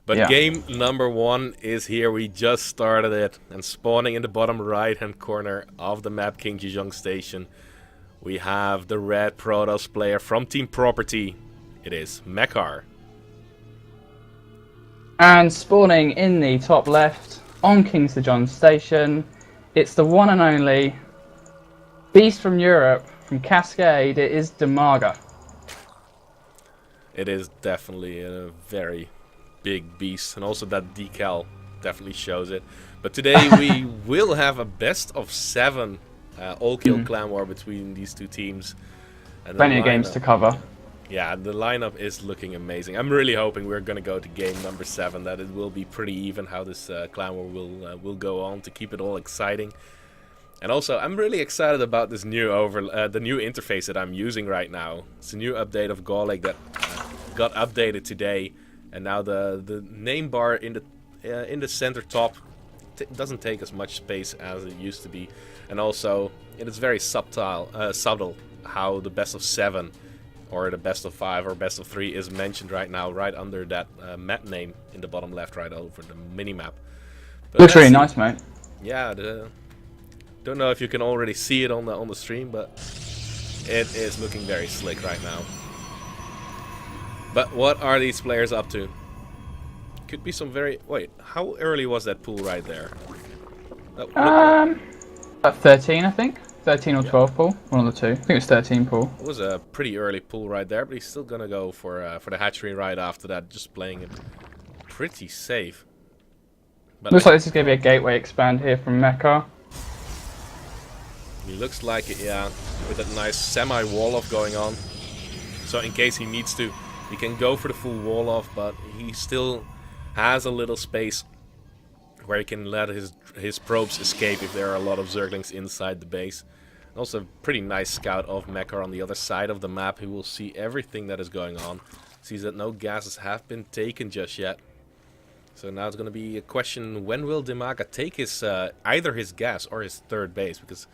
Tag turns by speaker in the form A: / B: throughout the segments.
A: But
B: Yeah.
A: game number 1 is here. We just started it. And spawning in the bottom right-hand corner of the map, King Jijong Station, we have the red Protoss player from Team Property. It is Mekar.
B: And spawning in the top left on King Sejong Station, it's the one and only beast from Europe, from Cascade. It is Demaga.
A: It is definitely a very big beast, and also that decal definitely shows it. But today we will have a best of 7 all-kill clan war between these two teams. And
B: Plenty of games to cover.
A: Yeah, the lineup is looking amazing. I'm really hoping we're going to go to game number 7, that it will be pretty even how this clan war will go on to keep it all exciting. And also, I'm really excited about this new the new interface that I'm using right now. It's a new update of Gaulig that got updated today, and now the name bar in the center top doesn't take as much space as it used to be, and also it is very subtle how the best of 7 or the best of 5 or best of 3 is mentioned right now, right under that map name in the bottom left, right over the minimap.
B: Looks really nice, mate.
A: Yeah, don't know if you can already see it on the stream, but it is looking very slick right now. But what are these players up to? Could be some very... Wait, how early was that pool right there?
B: About 13, I think. 13 or 12 pool, one of the two. I think it was 13 pool.
A: It was a pretty early pool right there, but he's still gonna go for the hatchery right after that, just playing it pretty safe. But
B: Looks like this is going to be a gateway expand here from Mekar.
A: He looks like it, yeah, with that nice semi-wall off going on. So in case he needs to, he can go for the full wall off, but he still has a little space where he can let his probes escape if there are a lot of Zerglings inside the base. Also a pretty nice scout of Mekar on the other side of the map, who will see everything that is going on. Sees that no gases have been taken just yet. So now it's going to be a question, when will Demaga take his either his gas or his third base? Because,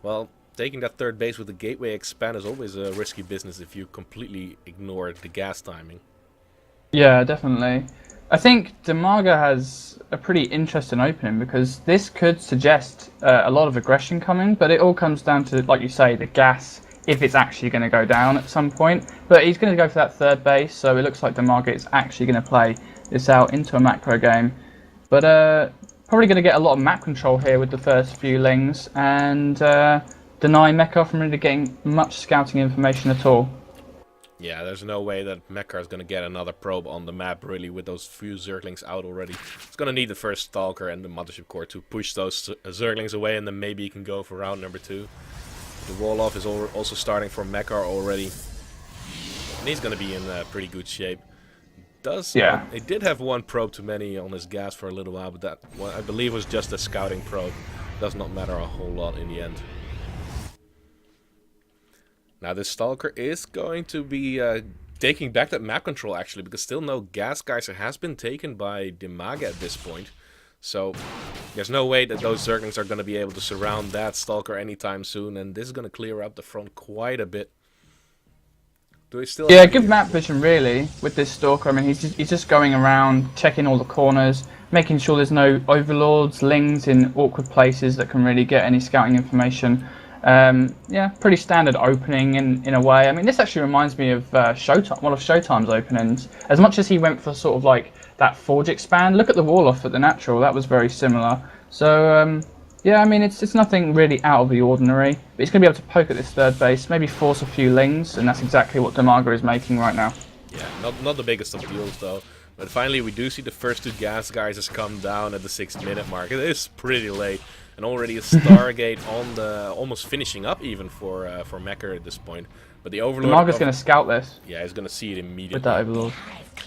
A: well, taking that third base with the gateway expand is always a risky business if you completely ignore the gas timing.
B: Yeah, definitely. I think Demaga has a pretty interesting opening because this could suggest a lot of aggression coming, but it all comes down to, like you say, the gas, if it's actually going to go down at some point. But he's going to go for that third base, so it looks like Demaga is actually going to play this out into a macro game. But probably going to get a lot of map control here with the first few lings, and deny Mekar from really getting much scouting information at all.
A: Yeah, there's no way that Mekar is going to get another probe on the map, really, with those few Zerglings out already. It's going to need the first Stalker and the Mothership Core to push those Zerglings away, and then maybe he can go for round number 2. The wall-off is also starting for Mekar already. And he's going to be in pretty good shape. He did have one probe too many on his gas for a little while, but that I believe was just a scouting probe. Does not matter a whole lot in the end. Now this Stalker is going to be taking back that map control actually, because still no gas geyser has been taken by Demaga at this point. So there's no way that those Zerglings are going to be able to surround that Stalker anytime soon, and this is going to clear up the front quite a bit. Do we still
B: Yeah, good map vision really with this Stalker. I mean, he's just going around, checking all the corners, making sure there's no overlords, lings in awkward places that can really get any scouting information. Yeah, pretty standard opening in a way. I mean, this actually reminds me of Showtime, one of Showtime's openings. As much as he went for sort of like that Forge expand, look at the wall off at the natural, that was very similar. So, yeah, I mean, it's nothing really out of the ordinary. But he's going to be able to poke at this third base, maybe force a few lings, and that's exactly what Demaga is making right now.
A: Yeah, not the biggest of deals though. But finally, we do see the first 2 gas geysers come down at the 6-minute mark. It is pretty late. And already a Stargate on the almost finishing up even for Mekar at this point. But the Overlord...
B: Demaga's going to scout this.
A: Yeah, he's going to see it immediately.
B: With that Overlord.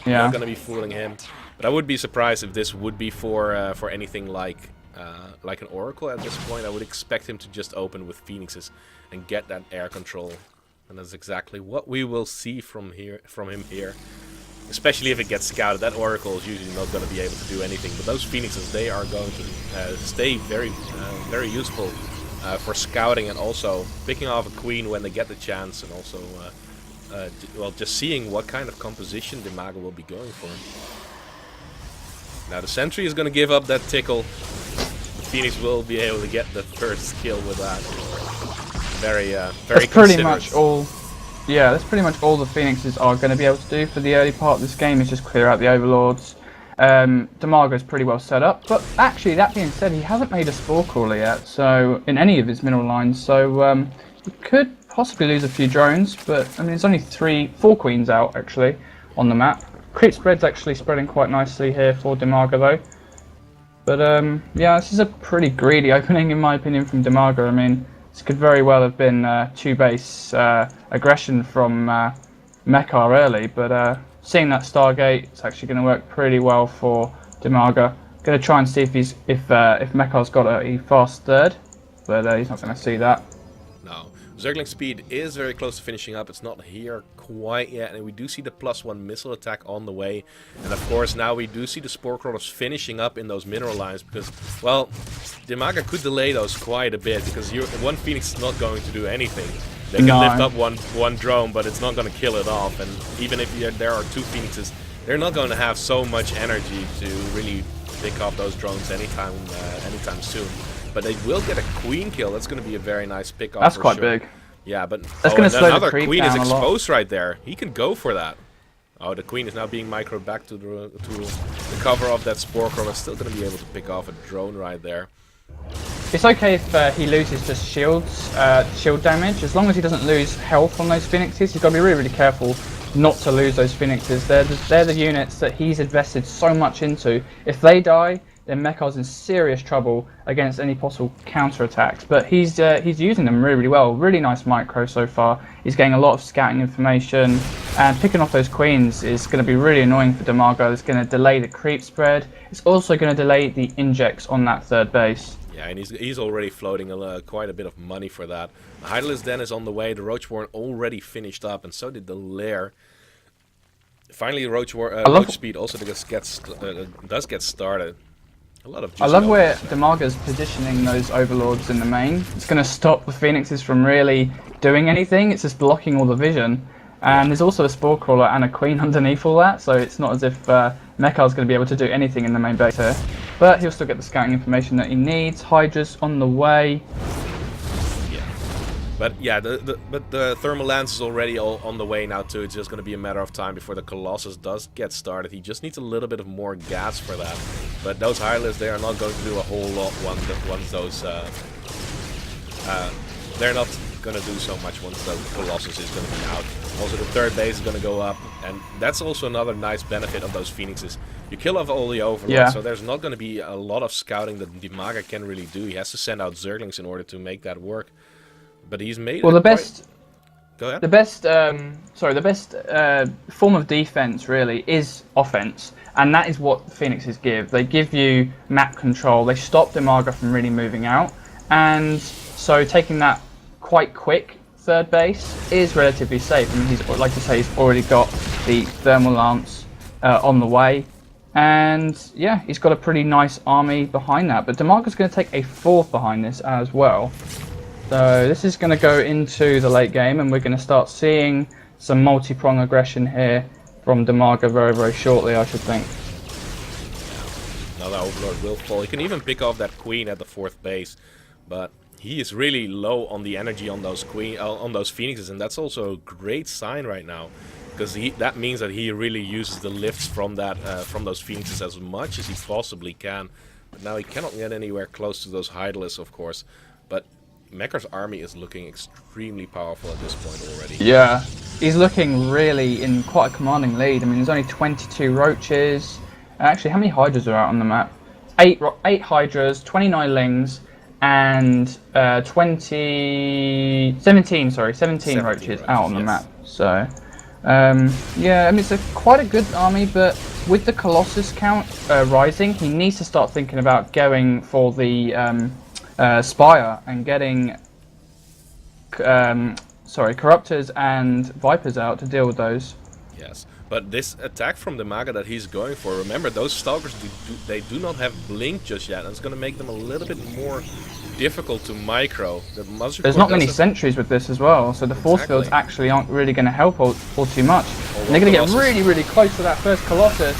B: Yeah.
A: Not going to be fooling him. But I would be surprised if this would be for anything like an Oracle at this point. I would expect him to just open with Phoenixes and get that air control. And that's exactly what we will see from him here. Especially if it gets scouted. That Oracle is usually not going to be able to do anything. But those Phoenixes, they are going to stay very useful for scouting and also picking off a Queen when they get the chance. And also, well, just seeing what kind of composition Demaga will be going for. Now the sentry is going to give up that tickle. The Phoenix will be able to get the first kill with that. Very
B: That's pretty much all. Yeah, that's pretty much all the Phoenixes are going to be able to do for the early part of this game, is just clear out the Overlords. Demago's pretty well set up, but actually, that being said, he hasn't made a Spore Crawler yet, so in any of his mineral lines, so he could possibly lose a few drones, but I mean, there's only 4 queens out, actually, on the map. Creep spread's actually spreading quite nicely here for Demago, though. But, yeah, this is a pretty greedy opening, in my opinion, from Demago. I mean, this could very well have been 2-base aggression from Mechar early, but seeing that Stargate, it's actually going to work pretty well for Demago. Going to try and see if Mechar's got a fast third, but he's not going to see that.
A: No. Zergling speed is very close to finishing up. It's not here quite yet, and we do see the +1 missile attack on the way. And of course, now we do see the Spore Crawlers finishing up in those mineral lines because, well, Demago could delay those quite a bit because one Phoenix is not going to do anything. They can lift up one drone, but it's not going to kill it off. And even if there are 2 Phoenixes, they're not going to have so much energy to really pick off those drones anytime soon. But they will get a queen kill. That's going to be a very nice pick off.
B: That's quite big.
A: Yeah, but
B: that's going to slow
A: another
B: the creep
A: queen
B: down
A: is
B: a lot.
A: exposed right there. He can go for that. Oh, the queen is now being microed back to the cover of that Spore Crawler. Still going to be able to pick off a drone right there.
B: It's okay if he loses just shield damage, as long as he doesn't lose health on those Phoenixes. He's got to be really, really careful not to lose those Phoenixes. They're the units that he's invested so much into. If they die, then Mechar's in serious trouble against any possible counter-attacks. But he's using them really, really well. Really nice micro so far. He's getting a lot of scouting information, and picking off those queens is going to be really annoying for Demago. It's going to delay the creep spread. It's also going to delay the injects on that 3rd base.
A: Yeah, and he's already floating quite a bit of money for that. The Hydralisk Den is on the way. The Roachborn already finished up, and so did the Lair. Finally, Roach Speed also does get started.
B: I love where Demago's positioning those Overlords in the main. It's going to stop the Phoenixes from really doing anything. It's just blocking all the vision. And there's also a Spore Crawler and a Queen underneath all that, so it's not as if Mechar's going to be able to do anything in the main base here. But he'll still get the scouting information that he needs. Hydra's on the way.
A: But yeah, the Thermal Lance is already on the way now too. It's just going to be a matter of time before the Colossus does get started. He just needs a little bit of more gas for that. But those Hydralisks, they are not going to do a whole lot once those... they're not going to do so much once the Colossus is going to be out. Also, the 3rd base is going to go up, and that's also another nice benefit of those Phoenixes. You kill off all the Overlords, so there's not going to be a lot of scouting that Demago can really do. He has to send out Zerglings in order to make that work. But he's made
B: the best.
A: Go ahead.
B: The best form of defense really is offense, and that is what Phoenixes give. They give you map control. They stop Demago from really moving out, and so taking that quite quick 3rd base is relatively safe. I mean, he's, like you say, he's already got the Thermal Lance on the way, and yeah, he's got a pretty nice army behind that. But Demago's going to take a 4th behind this as well. So this is going to go into the late game, and we're going to start seeing some multi-prong aggression here from Demago very, very shortly, I should think.
A: Now the Overlord will fall. He can even pick off that Queen at the 4th base, but he is really low on the energy on those Phoenixes, and that's also a great sign right now, because that means that he really uses the lifts from those Phoenixes as much as he possibly can. But now he cannot get anywhere close to those Hydralisks, of course. But Mechar's army is looking extremely powerful at this point already.
B: Yeah, he's looking really in quite a commanding lead. I mean, there's only 22 Roaches. Actually, how many Hydras are out on the map? 8 Hydras, 29 Lings, and 17 Roaches out on the map. So, yeah, I mean, it's quite a good army, but with the Colossus count rising, he needs to start thinking about going for the Spire and getting Corruptors and Vipers out to deal with those.
A: Yes, but this attack from Demago that he's going for, remember, those Stalkers, they do not have Blink just yet, and it's going to make them a little bit more difficult to micro.
B: There's not many sentries with this as well, so the force fields actually aren't really going to help all too much. And they're going to get really, really close to that first Colossus.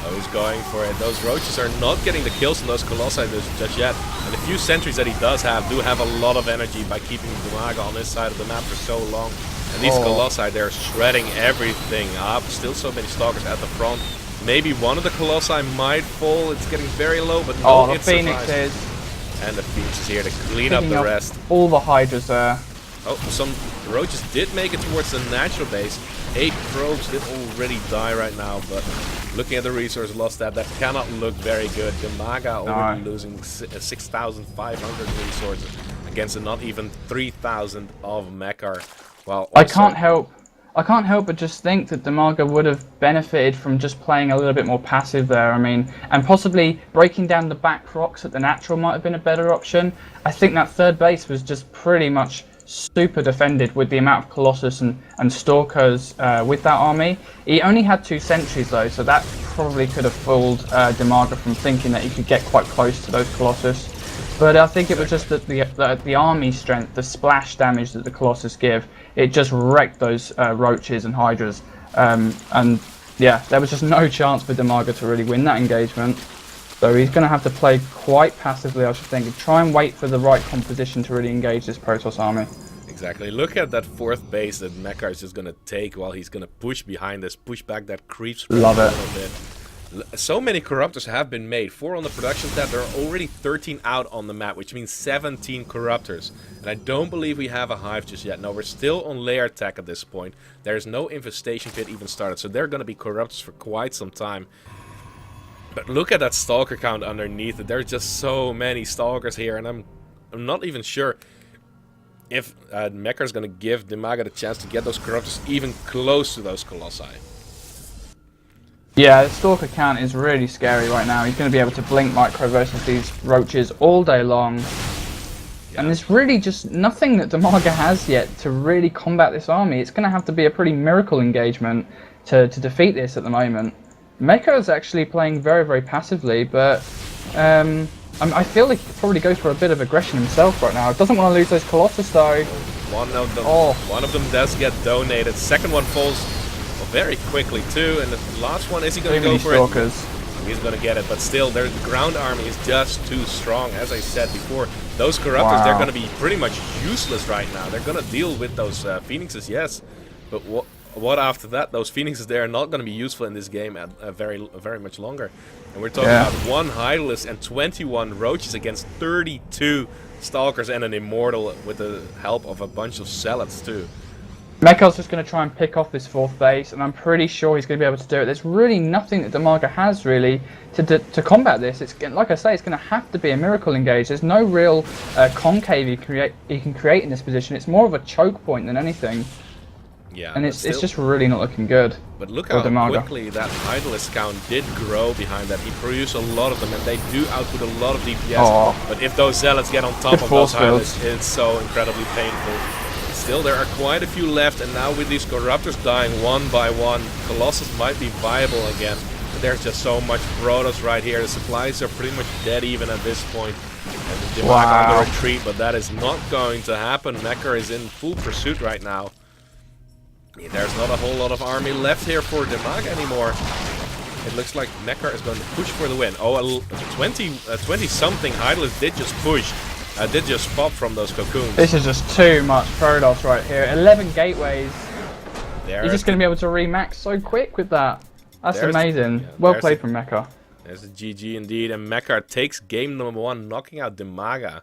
A: Oh, he's going for it. Those roaches are not getting the kills on those colossi just yet. And the few sentries that he does have do have a lot of energy by keeping Demaga on his side of the map for so long. And these colossi, they're shredding everything up. Still so many stalkers at the front. Maybe one of the colossi might fall. It's getting very low, but no,
B: the
A: it
B: Phoenix
A: survives.
B: is.
A: And the Phoenix is here to clean up the rest.
B: All the hydras there.
A: Oh, some roaches did make it towards the natural base. 8 probes did already die right now, but looking at the resource lost that cannot look very good. Demaga already losing 6,500 resources against a not even 3,000 of Mechar. Well,
B: I can't help but just think that Demaga would have benefited from just playing a little bit more passive there. I mean, and possibly breaking down the back rocks at the natural might have been a better option. I think that third base was just pretty much super defended with the amount of Colossus and Stalkers with that army. He only had 2 sentries though, so that probably could have fooled Demaga from thinking that he could get quite close to those Colossus. But I think it was just that the army strength, the splash damage that the Colossus give, it just wrecked those roaches and hydras. And yeah, there was just no chance for Demaga to really win that engagement. So he's going to have to play quite passively, I should think, and try and wait for the right composition to really engage this Protoss army.
A: Exactly. Look at that 4th base that Mechar is just going to take while he's going to push behind this, push back that creep spread
B: Love
A: a
B: it.
A: little bit. So many Corruptors have been made. 4 on the production tab. There are already 13 out on the map, which means 17 Corruptors. And I don't believe we have a hive just yet. No, we're still on layer attack at this point. There's no infestation pit even started, so they're going to be Corruptors for quite some time. But look at that Stalker count underneath it. There's just so many Stalkers here, and I'm not even sure if Mechar's going to give Demaga the chance to get those Corruptors even close to those Colossi.
B: Yeah, the Stalker count is really scary right now. He's going to be able to blink micro versus these roaches all day long. Yeah. And there's really just nothing that Demaga has yet to really combat this army. It's going to have to be a pretty miracle engagement to defeat this at the moment. Mechar is actually playing very, very passively, but I feel like he could probably go for a bit of aggression himself right now. Doesn't want to lose those Colossus though.
A: One of them does get donated. Second one falls very quickly too, and the last one, is he going to go for
B: Stalkers.
A: it? He's going to get it, but still, their ground army is just too strong. As I said before, those Corruptors, they're going to be pretty much useless right now. They're going to deal with those Phoenixes, yes, but what after that? Those Phoenixes, they are not going to be useful in this game at very much longer. And we're talking about 1 Hydralisk and 21 Roaches against 32 Stalkers and an Immortal with the help of a bunch of Zealots too.
B: Mechar's just going to try and pick off this 4th base, and I'm pretty sure he's going to be able to do it. There's really nothing that Demaga has really to combat this. It's like I say, it's going to have to be a miracle engage. There's no real concave he can create in this position. It's more of a choke point than anything.
A: Yeah,
B: and it's just really not looking good.
A: But look how quickly that Hydralisk count did grow behind that. He produced a lot of them, and they do output a lot of DPS. But if those Zealots get on top of those Hydralisks, it's so incredibly painful. Still, there are quite a few left, and now with these Corruptors dying one by one, Colossus might be viable again. But there's just so much Protoss right here. The supplies are pretty much dead even at this point. And Demaga on the retreat, but that is not going to happen. Mechar is in full pursuit right now. There's not a whole lot of army left here for Demaga anymore. It looks like Mechar is going to push for the win. Oh, a 20-something Hydralisk did just push. Did just pop from those cocoons.
B: This is just too much Protoss right here. 11 gateways. He's just going to be able to remax so quick with that. That's amazing. Well played from Mechar.
A: There's a GG indeed, and Mechar takes game number 1, knocking out Demaga.